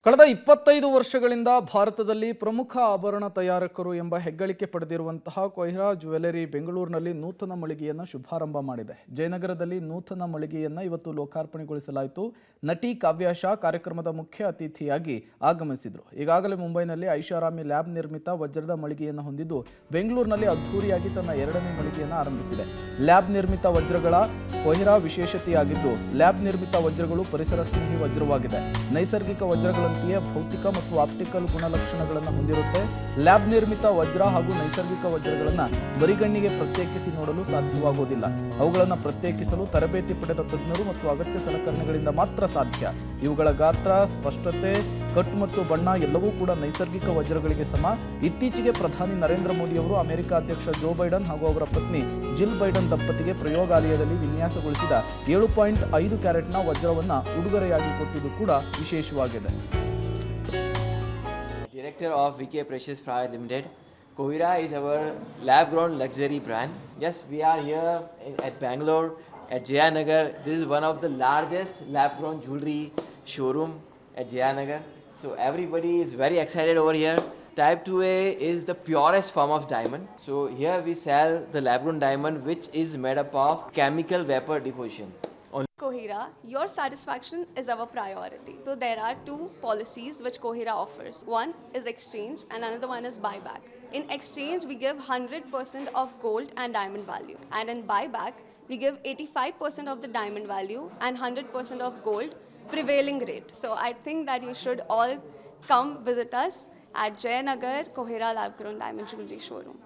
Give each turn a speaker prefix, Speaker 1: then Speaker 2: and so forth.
Speaker 1: ಕಳೆದ 25 ವರ್ಷಗಳಿಂದ ಭಾರತದಲ್ಲಿ ಪ್ರಮುಖ ಆಭರಣ ತಯಾರಕರು ಎಂಬ ಹೆಗ್ಗಳಿಕೆ ಪಡೆದಿರುವಂತಹ ಕೊಹಿರಾ ಜ್ಯುವೆಲರಿ ಬೆಂಗಳೂರಿನಲ್ಲಿ ನೂತನ ಮಳಿಗೆಯನ್ನು ಶುಭಾರಂಭ ಮಾಡಿದೆ. ಜಯನಗರದಲ್ಲಿ ನೂತನ ಮಳಿಗೆಯನ್ನು ಇವತ್ತು ಲೋಕಾರ್ಪಣೆಗೊಳಿಸಲಾಯಿತು. ನಟಿ ಕಾವ್ಯ ಶಾ ಕಾರ್ಯಕ್ರಮದ ಮುಖ್ಯ ಅತಿಥಿಯಾಗಿ ಆಗಮಿಸಿದರು. ಈಗಾಗಲೇ ಮುಂಬೈನಲ್ಲಿ ಐಷಾರಾಮಿ ಲ್ಯಾಬ್ ನಿರ್ಮಿತ ವಜ್ರದ ಮಳಿಗೆಯನ್ನು ಹೊಂದಿದ್ದು ಬೆಂಗಳೂರಿನಲ್ಲಿ ಅದ್ಧೂರಿಯಾಗಿ ತನ್ನ ಎರಡನೇ ಮಳಿಗೆಯನ್ನು ಆರಂಭಿಸಿದೆ. ಲ್ಯಾಬ್ ನಿರ್ಮಿತ ವಜ್ರಗಳ ಕೊಹಿರಾ ವಿಶೇಷತೆಯಾಗಿದ್ದು ಲ್ಯಾಬ್ ನಿರ್ಮಿತ ವಜ್ರಗಳು ಪರಿಸರ ಸ್ನೇಹಿ ವಜ್ರವಾಗಿದೆ. ನೈಸರ್ಗಿಕ ವಜ್ರಗಳಂತೆಯೇ ಭೌತಿಕ ಮತ್ತು ಆಪ್ಟಿಕಲ್ ಗುಣಲಕ್ಷಣಗಳನ್ನು ಹೊಂದಿರುತ್ತೆ. ಲ್ಯಾಬ್ ನಿರ್ಮಿತ ವಜ್ರ ಹಾಗೂ ನೈಸರ್ಗಿಕ ವಜ್ರಗಳನ್ನು ಬರಿಗಣ್ಣಿಗೆ ಪ್ರತ್ಯೇಕಿಸಿ ನೋಡಲು ಸಾಧ್ಯವಾಗುವುದಿಲ್ಲ. ಅವುಗಳನ್ನು ಪ್ರತ್ಯೇಕಿಸಲು ತರಬೇತಿ ಪಡೆದ ತಜ್ಞರು ಮತ್ತು ಅಗತ್ಯ ಸಲಕರಣೆಗಳಿಂದ ಮಾತ್ರ ಸಾಧ್ಯ. ಇವುಗಳ ಗಾತ್ರ, ಸ್ಪಷ್ಟತೆ, ಕಟ್ ಮತ್ತು ಬಣ್ಣ ಎಲ್ಲವೂ ಕೂಡ ನೈಸರ್ಗಿಕ ವಜ್ರಗಳಿಗೆ ಸಮ. ಇತ್ತೀಚೆಗೆ ಪ್ರಧಾನಿ ನರೇಂದ್ರ ಮೋದಿ ಅವರು ಅಮೆರಿಕ ಅಧ್ಯಕ್ಷ ಜೋ ಬೈಡನ್ ಹಾಗೂ ಅವರ ಪತ್ನಿ ಜಿಲ್ ಬೈಡನ್ ದಂಪತಿಗೆ ಪ್ರಯೋಗಾಲಯದಲ್ಲಿ ವಿನ್ಯಾಸಗೊಳಿಸಿದ 7.5 ಕ್ಯಾರೆಟ್ನ ವಜ್ರವನ್ನು ಉಡುಗೊರೆಯಾಗಿ ಕೊಟ್ಟಿದ್ದು ಕೂಡ ವಿಶೇಷವಾಗಿದೆ.
Speaker 2: Director of VK Precious Private Limited. Kohira is our lab-grown luxury brand. Yes, we are here at Bangalore, at Jayanagar. This is one of the largest lab-grown jewelry showroom at Jayanagar. So everybody is very excited over here. Type 2A is the purest form of diamond. So here we sell the lab-grown diamond, which is made up of chemical vapor deposition.
Speaker 3: Kohira, your satisfaction is our priority. So there are two policies which Kohira offers. One is exchange and another one is buyback. In exchange, we give 100% of gold and diamond value. And in buyback, we give 85% of the diamond value and 100% of gold prevailing rate. So I think that you should all come visit us at Jayanagar Kohira Lab Grown Diamond Jewelry Showroom.